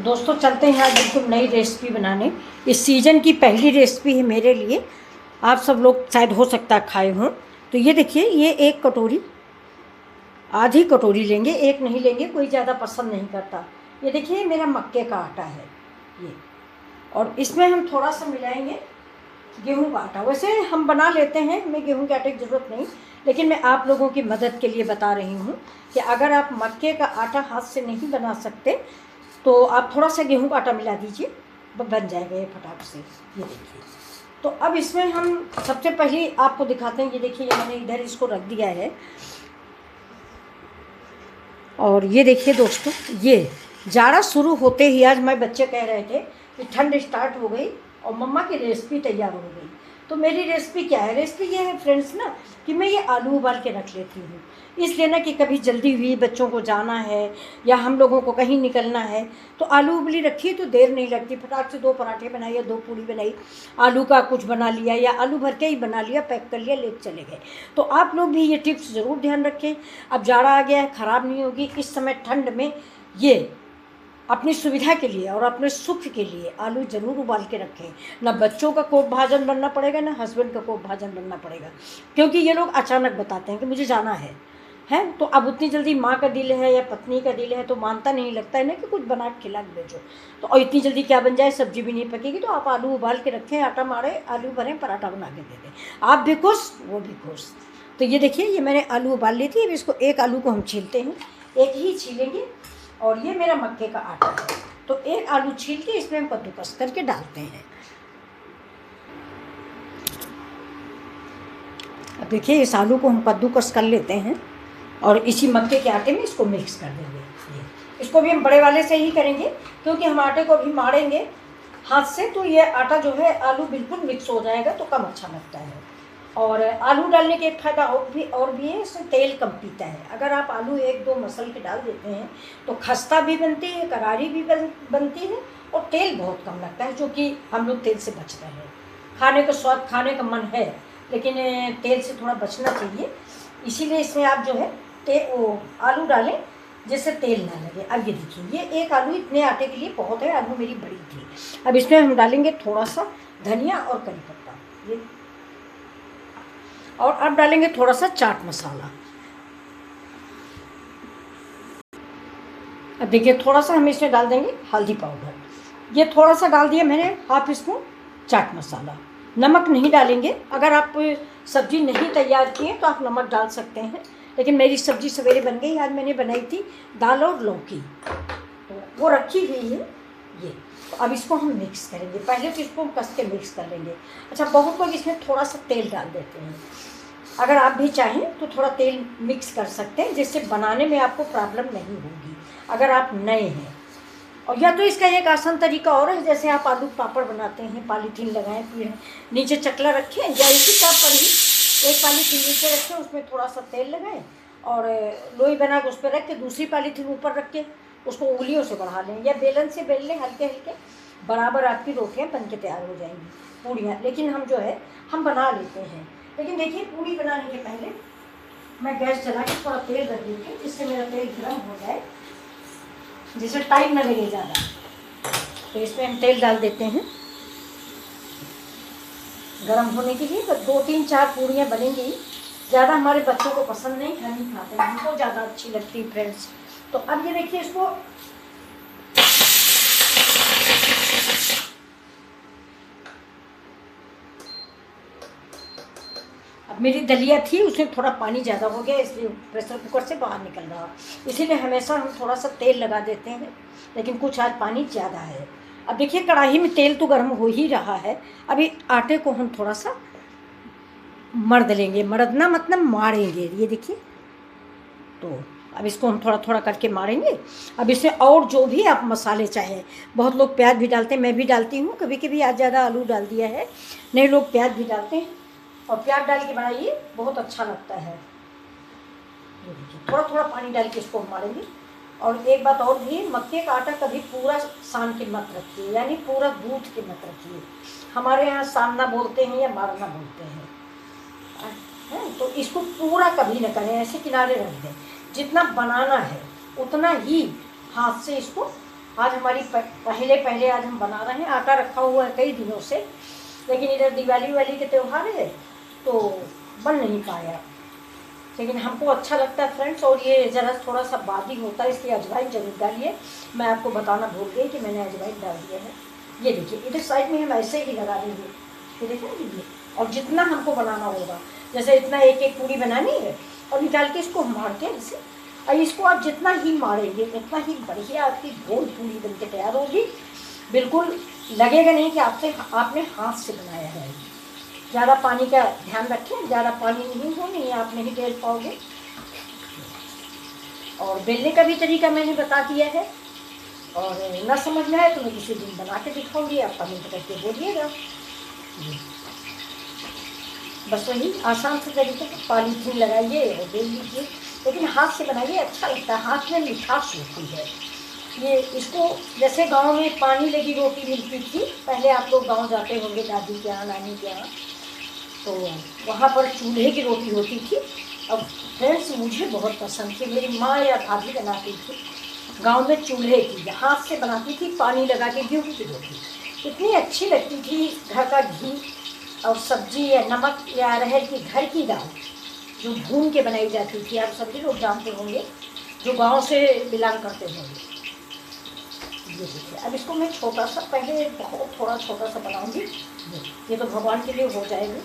दोस्तों चलते हैं आज बिल्कुल नई रेसिपी बनाने। इस सीज़न की पहली रेसिपी है मेरे लिए। आप सब लोग शायद हो सकता है खाए हों। तो ये देखिए, ये एक कटोरी, आधी कटोरी लेंगे, एक नहीं लेंगे, कोई ज़्यादा पसंद नहीं करता। ये देखिए मेरा मक्के का आटा है ये, और इसमें हम थोड़ा सा मिलाएंगे गेहूं का आटा। वैसे हम बना लेते हैं, हमें गेहूं के आटे की ज़रूरत नहीं, लेकिन मैं आप लोगों की मदद के लिए बता रही हूँ कि अगर आप मक्के का आटा हाथ से नहीं बना सकते तो आप थोड़ा सा गेहूं का आटा मिला दीजिए, बन जाएगा ये फटाक से। ये देखिए, तो अब इसमें हम सबसे पहले आपको दिखाते हैं। ये देखिए, ये मैंने इधर इसको रख दिया है, और ये देखिए दोस्तों, ये जाड़ा शुरू होते ही आज मैं बच्चे कह रहे थे कि ठंड स्टार्ट हो गई और मम्मा की रेसिपी तैयार हो गई। तो मेरी रेसिपी क्या है? रेसिपी ये है फ्रेंड्स ना कि मैं ये आलू उबाल के रख लेती हूँ, इसलिए ना कि कभी जल्दी हुई, बच्चों को जाना है या हम लोगों को कहीं निकलना है, तो आलू उबली रखी तो देर नहीं लगती, फटाक से 2 पराठे बनाए या 2 पूड़ी बनाई, आलू का कुछ बना लिया या आलू भर के ही बना लिया, पैक कर लिया, ले चले गए। तो आप लोग भी ये टिप्स ज़रूर ध्यान रखें। अब जाड़ा आ गया है, ख़राब नहीं होगी इस समय ठंड में। ये अपनी सुविधा के लिए और अपने सुख के लिए आलू ज़रूर उबाल के रखें। ना बच्चों का कोप भाजन बनना पड़ेगा, ना हस्बैंड का कोप भाजन बनना पड़ेगा, क्योंकि ये लोग अचानक बताते हैं कि मुझे जाना है तो अब उतनी जल्दी माँ का दिल है या पत्नी का दिल है तो मानता नहीं लगता है ना कि कुछ बना के खिला के भेजो। तो और इतनी जल्दी क्या बन जाए, सब्जी भी नहीं पकेगी, तो आप आलू उबाल के रखें, आटा मारे, आलू भरें, पराठा बना के दे दें, आप भी खुश वो भी खुश। तो ये देखिए, ये मैंने आलू उबाल ली थी। अब इसको एक आलू को हम छीलते हैं, एक ही छीलेंगे, और ये मेरा मक्के का आटा है, तो एक आलू छील के इसमें हम कद्दूकस करके डालते हैं। अब देखिए, इस आलू को हम कद्दूकस कर लेते हैं और इसी मक्के के आटे में इसको मिक्स कर देंगे। इसको भी हम बड़े वाले से ही करेंगे, क्योंकि हम आटे को भी मारेंगे हाथ से तो ये आटा जो है आलू बिल्कुल मिक्स हो जाएगा, तो कम अच्छा लगता है। और आलू डालने के एक फ़ायदा और भी है, इससे तेल कम पीता है। अगर आप आलू 1-2 मसल के डाल देते हैं तो खस्ता भी बनती है, करारी भी बनती है, और तेल बहुत कम लगता है, जो कि हम लोग तेल से बचते हैं। खाने का स्वाद, खाने का मन है, लेकिन तेल से थोड़ा बचना चाहिए। इसीलिए इसमें आप जो है आलू डालें जिससे तेल ना लगे। अब ये देखिए, ये एक आलू इतने आटे के लिए बहुत है, आलू मेरी बड़ी थी। अब इसमें हम डालेंगे थोड़ा सा धनिया और करी पत्ता, ये, और अब डालेंगे थोड़ा सा चाट मसाला। अब देखिए, थोड़ा सा हम इसमें डाल देंगे हल्दी पाउडर, ये थोड़ा सा डाल दिया मैंने, ½ स्पून चाट मसाला। नमक नहीं डालेंगे, अगर आप सब्ज़ी नहीं तैयार किए तो आप नमक डाल सकते हैं, लेकिन मेरी सब्ज़ी सवेरे बन गई। आज मैंने बनाई थी दाल और लौकी, तो वो रखी हुई है ये। तो अब इसको हम मिक्स करेंगे, पहले तो इसको कस के मिक्स कर लेंगे। अच्छा, बहुत लोग इसमें थोड़ा सा तेल डाल देते हैं, अगर आप भी चाहें तो थोड़ा तेल मिक्स कर सकते हैं, जिससे बनाने में आपको प्रॉब्लम नहीं होगी अगर आप नए हैं। और या तो इसका एक आसान तरीका और है, जैसे आप आलू पापड़ बनाते हैं, पॉलीथीन लगाएं, फिर नीचे चकला रखें या इसी का पर ही एक पॉलीथीन नीचे रखें, उसमें थोड़ा सा तेल लगाएं और लोई बना के उस पर रख के दूसरी पॉलीथीन ऊपर रख के उसको उंगलियों से बढ़ा लें या बेलन से बेल लें, हल्के हल्के बराबर आपकी रोटियाँ बन के तैयार हो जाएंगी, पूड़ियाँ। लेकिन हम जो है हम बना लेते हैं। लेकिन देखिए, पूड़ी बनाने के पहले मैं गैस जला के थोड़ा तेल रख देती हूँ, जिससे मेरा तेल गर्म हो जाए, जिससे टाइम ना लगे ज़्यादा। तो इसमें हम तेल डाल देते हैं गरम होने के लिए। तो 2-3-4 पूड़ियाँ बनेंगी, ज़्यादा हमारे बच्चों को पसंद नहीं, नहीं खाते हैं, हमको ज़्यादा अच्छी लगती है फ्रेंड्स। तो अब ये देखिए, इसको अब मेरी दलिया थी, उसमें थोड़ा पानी ज़्यादा हो गया, इसलिए प्रेशर कुकर से बाहर निकल रहा। इसीलिए हमेशा हम थोड़ा सा तेल लगा देते हैं, लेकिन कुछ आज पानी ज़्यादा है। अब देखिए, कढ़ाई में तेल तो गर्म हो ही रहा है। अभी आटे को हम थोड़ा सा मर्द लेंगे, मर्दना मतलब मारेंगे, ये देखिए। तो अब इसको हम थोड़ा थोड़ा करके मारेंगे। अब इसमें और जो भी आप मसाले चाहें, बहुत लोग प्याज भी डालते हैं, मैं भी डालती हूँ कभी कभी, आज ज़्यादा आलू डाल दिया है, नए लोग प्याज भी डालते हैं, और प्याज डाल के बनाइए, बहुत अच्छा लगता है। ये देखिए, थोड़ा थोड़ा पानी डाल के इसको मारेंगे। और एक बात और भी, मक्के का आटा कभी पूरा सान के मत रखिए, यानी पूरा गूँथ के मत रखिए। हमारे यहाँ सानना बोलते हैं या मारना बोलते हैं, तो इसको पूरा कभी न करें, ऐसे किनारे रख दें। जितना बनाना है उतना ही हाथ से इसको आज हमारी पहले पहले आज हम बना रहे हैं। आटा रखा हुआ है कई दिनों से, लेकिन इधर दिवाली वाली के त्यौहार है तो बन नहीं पाया। लेकिन हमको अच्छा लगता है फ्रेंड्स, और ये ज़रा थोड़ा सा बादी होता है, इसलिए अजवाइन जरूर डालिए। मैं आपको बताना भूल गई कि मैंने अजवाइन डाल दिया है। ये देखिए इधर साइड में हम ऐसे ही लगा देंगे, ये देखिए ये। और जितना हमको बनाना होगा, जैसे इतना एक एक पूरी बनानी है और निकाल के इसको मारते हैं ऐसे, और इसको आप जितना ही मारेंगे उतना ही बढ़िया आपकी गोल पूरी बन के तैयार होगी। बिल्कुल लगेगा नहीं कि आपने हाथ से बनाया है। ज़्यादा पानी का ध्यान रखें, ज़्यादा पानी नहीं हो, नहीं आप नहीं बेल पाओगे। और बेलने का भी तरीका मैंने बता दिया है, और ना समझ में आए तो मैं किसी दिन बना के दिखाऊंगी, आप कमेंट करके बोलिएगा। बस वही आसान से तरीके से पॉलीथीन लगाइए और बेल लीजिए, लेकिन हाथ से बनाइए, अच्छा लगता है, हाथ में मिठास होती है। ये इसको जैसे गांव में पानी लगी रोटी मिलती थी, पहले आप लोग गांव जाते होंगे दादी के यहाँ, नानी के यहाँ, तो वहाँ पर चूल्हे की रोटी होती थी। अब फ्रेंड्स मुझे बहुत पसंद थी, मेरी माँ या दादी बनाती थी गांव में चूल्हे की, हाथ से बनाती थी, पानी लगा के गेहूँ की रोटी, इतनी अच्छी लगती थी। घर का घी और सब्जी या नमक या अरहर की घर की दाल जो भून के बनाई जाती थी, आप सभी लोग जानते होंगे जो गांव से बिलोंग करते होंगे। ये देखिए अब इसको मैं छोटा सा, पहले बहुत थोड़ा छोटा सा बनाऊंगी, ये तो भगवान के लिए हो जाएगा।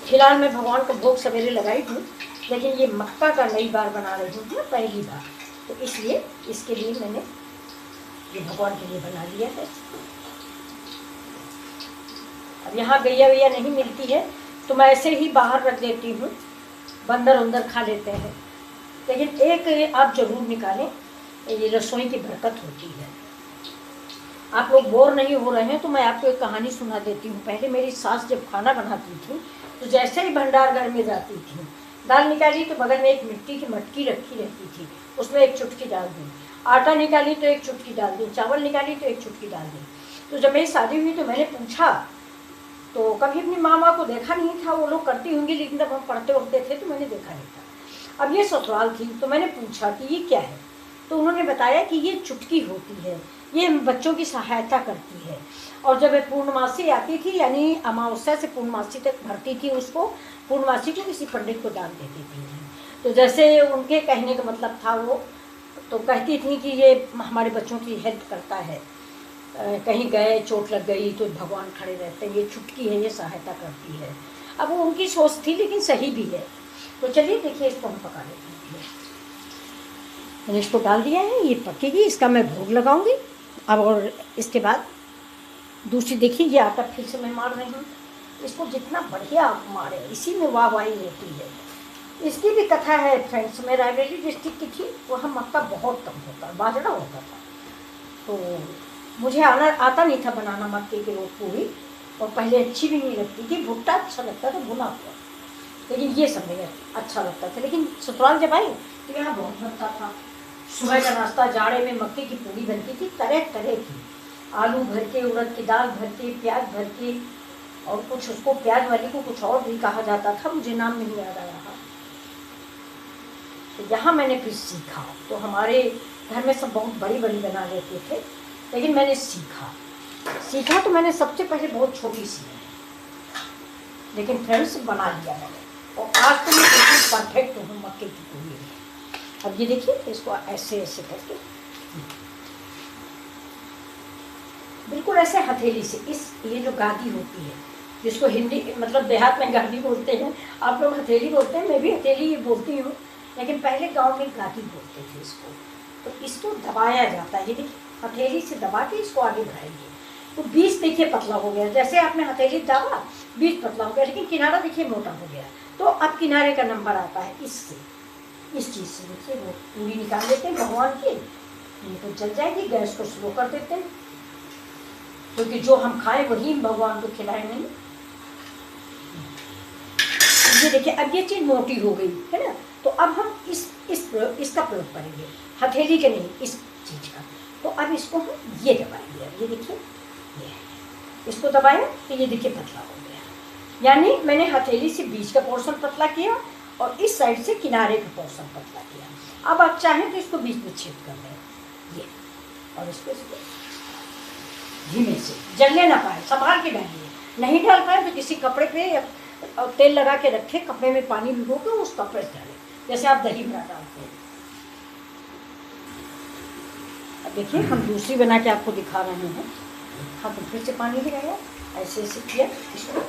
फिलहाल मैं भगवान का भोग सवेरे लगाई हूँ, लेकिन ये मक्का का नई बार बना रही हूँ, पहली बार, तो इसलिए इसके लिए मैंने ये भगवान के लिए बना लिया है। अब यहाँ गैया वैया नहीं मिलती है तो मैं ऐसे ही बाहर रख देती हूँ, बंदर उंदर खा लेते हैं। लेकिन एक आप जरूर निकालें, ये रसोई की बरकत होती है। आप लोग बोर नहीं हो रहे हैं तो मैं आपको एक कहानी सुना देती हूँ। पहले मेरी सास जब खाना बनाती थी तो जैसे ही भंडार घर में जाती थी, दाल निकाली तो बगल में एक मिट्टी की मटकी रखी रहती थी, उसमें एक चुटकी डाल दी, आटा निकाली तो एक चुटकी डाल दी, चावल निकाली तो एक चुटकी डाल दी। तो जब मेरी शादी हुई तो मैंने पूछा, तो कभी अपनी मामा को देखा नहीं था, वो लोग करती होंगी, लेकिन जब हम पढ़ते उठते थे तो मैंने देखा नहीं था। अब ये ससुराल थी तो मैंने पूछा कि ये क्या है, तो उन्होंने बताया कि ये चुटकी होती है, ये बच्चों की सहायता करती है। और जब पूर्णमासी आती थी, यानी अमावस्या से पूर्णमासी तक भरती थी उसको, पूर्णमासी को किसी पंडित को दान देती थी। तो जैसे उनके कहने का मतलब था, वो तो कहती थी कि ये हमारे बच्चों की हेल्प करता है, कहीं गए चोट लग गई तो भगवान खड़े रहते हैं, ये चुटकी है, ये सहायता करती है। अब वो उनकी सोच थी, लेकिन सही भी है। तो चलिए देखिए इसको हम पका लेते हैं। मैंने इसको डाल दिया है, ये पकेगी, इसका मैं भोग लगाऊंगी। अब और इसके बाद दूसरी देखिए, ये आटा फिर से मैं मार रही हूँ। इसको जितना बढ़िया आप मारे, इसी में वाहवाही होती है। इसकी भी कथा है फ्रेंड्स। मैं रायबरेली डिस्ट्रिक्ट की थी, वहाँ मक्का बहुत कम होता, बाजरा होता था, तो मुझे आता नहीं था बनाना मक्के की रोटी पूरी, और पहले अच्छी भी नहीं लगती थी। भुट्टा अच्छा लगता था भुना हुआ, लेकिन ये सब नहीं अच्छा लगता था। लेकिन ससुराल जब आई तो यहाँ बहुत बनता था। सुबह का नाश्ता जाड़े में मक्के की पूरी बनती थी, तरह तरह की, आलू भर के, उड़द की दाल भर के, प्याज भर के, और कुछ उसको प्याज वाली को कुछ और भी कहा जाता था, मुझे नाम नहीं याद आ रहा। तो यहाँ मैंने फिर सीखा। तो हमारे घर में सब बहुत बड़ी बड़ी बना लेते थे, लेकिन मैंने सीखा तो मैंने सबसे पहले बहुत छोटी सी, लेकिन फ्रेंड्स बना लिया मैंने, और आज तो मैं बिल्कुल परफेक्ट हूँ मक्के की पूरी। अब ये देखिए इसको ऐसे ऐसे करके, बिल्कुल ऐसे हथेली से, ये जो गादी होती है, जिसको हिंदी मतलब देहात में गादी बोलते हैं, आप लोग हथेली बोलते हैं, मैं भी हथेली बोलती हूँ, लेकिन पहले गांव में गादी बोलते थे इसको। तो इसको दबाया जाता है, ये देखिए हथेली से दबा के इसको आगे बढ़ाएंगे तो बीच देखिए पतला हो गया। जैसे आपने हथेली दबा, बीच पतला हो गया, लेकिन किनारा देखिए मोटा हो गया। तो अब किनारे का नंबर आता है इससे, इस चीज़ से। देखिए वो पूरी निकाल लेते हैं भगवान की, ये तो जल जाएगी। गैस को स्लो कर देते हैं, क्योंकि जो हम खाएं वही भगवान को खिलाएं नहीं। ये देखिए अब ये चीज़ मोटी हो गई है ना, तो अब हम इसका प्रयोग करेंगे, हथेली के नहीं, इस चीज़ का। तो अब इसको हम ये दबाएंगे। ये देखिए, ये इसको दबाया तो ये देखिए पतला हो गया, यानी मैंने हथेली से बीच का पोर्शन पतला किया और इस साइड से किनारे का पोर्शन पतला किया। अब आप चाहें तो इसको बीच में छेद कर दें, ये, और इसको धीमे से जलने ना पाए, संभाल के डालिए। नहीं डाल पाए तो किसी कपड़े पे या तेल लगा के रखे, कपड़े में पानी भिगो के उस कपड़े से डालें, जैसे आप दही बड़ा डालते हैं। अब देखिए हम दूसरी बना के आपको दिखा रहे हैं। हाँ, तो फिर से पानी लगाया, ऐसे ऐसे किया इसको,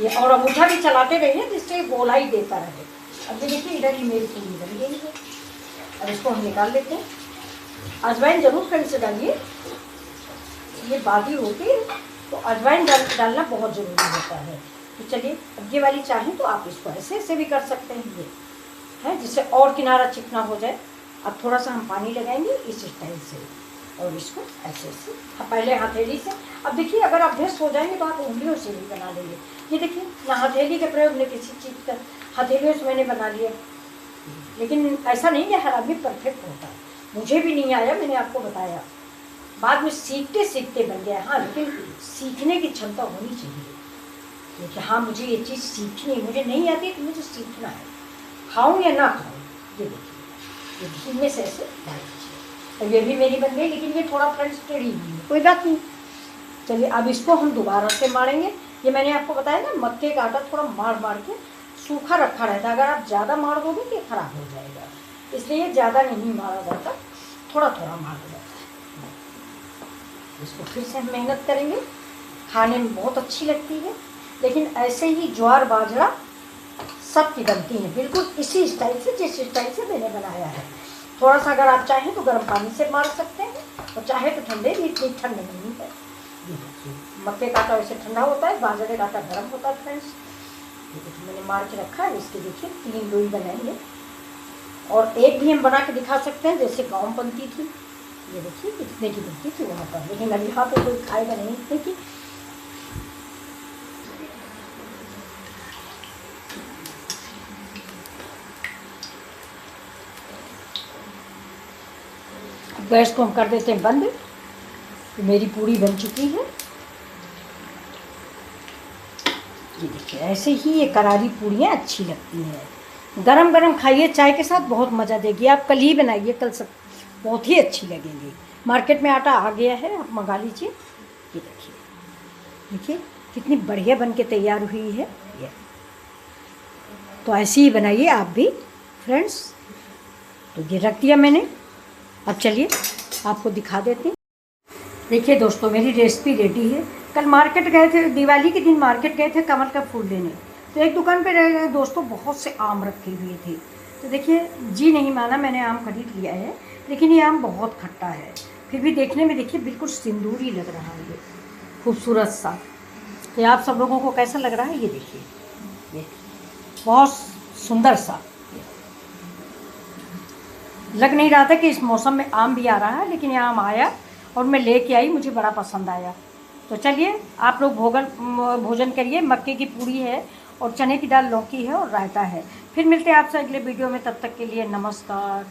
ये और अंगूठा भी चलाते रहिए जिससे गोला ही देता रहे। अब ये देखिए इधर ही मेरी पूरी बन गई है। अब इसको हम निकाल लेते हैं। अजवाइन जरूर कहीं से डालिए, ये बादी होती है तो अजवाइन डालना बहुत ज़रूरी होता है। तो चलिए, अब ये वाली चाहें तो आप इसको ऐसे ऐसे भी कर सकते हैं, ये है जिससे और किनारा चिकना हो जाए। अब थोड़ा सा हम पानी लगाएंगे इस स्टाइल से और इसको ऐसे ऐसे, पहले हथेली से। अब देखिए अगर आप अभ्यस्त हो जाएंगे तो आप उंगलियों से भी बना लेंगे। ये देखिए ना हथेली के प्रयोग ने किसी चीज़ का, हथेलियों से मैंने बना लिया। लेकिन ऐसा नहीं कि हर आदमी परफेक्ट होता है, मुझे भी नहीं आया, मैंने आपको बताया, बाद में सीखते सीखते बन गया। हाँ, लेकिन सीखने की क्षमता होनी चाहिए कि हाँ मुझे ये चीज़ सीखनी है, मुझे नहीं आती तो मुझे सीखना है, खाऊं या ना खाऊं। ये देखिए, ये घी में से ऐसे डाल दीजिए। तो ये भी मेरी बन गई, लेकिन ये थोड़ा फ्रेंड्स टेढ़ी हुई है, कोई बात नहीं। चलिए अब इसको हम दोबारा से मारेंगे। ये मैंने आपको बताया ना, मक्के का आटा थोड़ा मार मार के सूखा रखा रहता है। अगर आप ज़्यादा मार दोगे तो खराब हो जाएगा, इसलिए ज़्यादा नहीं मारा जाता, थोड़ा थोड़ा मारा जाता है। इसको फिर से हम मेहनत करेंगे, खाने में बहुत अच्छी लगती है। लेकिन ऐसे ही ज्वार बाजरा सब की बनती है, बिल्कुल इसी स्टाइल से जिस स्टाइल से मैंने बनाया है। थोड़ा सा अगर आप चाहें तो गर्म पानी से मार सकते हैं, और चाहे तो ठंडे भी, इतनी ठंड नहीं है। ये देखिए, मक्के का आटा वैसे ठंडा होता है, बाजरे का आटा गर्म होता है फ्रेंड्स। ये देखिए मैंने मार के रखा है। इसके देखिए 3 लोई बनाएंगे, और एक भी हम बना के दिखा सकते हैं जैसे गाँव बनती थी। ये देखिए इतने की बनती थी वहाँ पर, लेकिन अभी यहाँ पे कोई खाएगा नहीं इतने की। गैस को हम कर देते हैं बंद। तो मेरी पूरी बन चुकी है। ये देखिए ऐसे ही ये करारी पूड़ियाँ अच्छी लगती हैं। गरम गरम खाइए चाय के साथ, बहुत मज़ा देगी। आप कल ही बनाइए, कल सब बहुत ही अच्छी लगेंगी। मार्केट में आटा आ गया है, आप मंगा लीजिए। ये देखिए, देखिए कितनी बढ़िया बन के तैयार हुई है ये। तो ऐसे ही बनाइए आप भी फ्रेंड्स। तो ये रख दिया मैंने। अब चलिए आपको दिखा देते हैं। देखिए दोस्तों, मेरी रेसिपी रेडी है। कल मार्केट गए थे, दिवाली के दिन मार्केट गए थे कमल का फूल लेने। तो एक दुकान पे रह गए दोस्तों, बहुत से आम रखे हुए थे। तो देखिए जी नहीं माना, मैंने आम खरीद लिया है, लेकिन ये आम बहुत खट्टा है। फिर भी देखने में देखिए बिल्कुल सिंदूरी लग रहा है, ये खूबसूरत सा। तो आप सब लोगों को कैसा लग रहा है ये देखिए, ये बहुत सुंदर सा। लग नहीं रहा था कि इस मौसम में आम भी आ रहा है, लेकिन ये आम आया और मैं लेके आई, मुझे बड़ा पसंद आया। तो चलिए आप लोग भोजन करिए। मक्के की पूड़ी है और चने की दाल, लौकी है और रायता है। फिर मिलते हैं आपसे अगले वीडियो में, तब तक के लिए नमस्कार।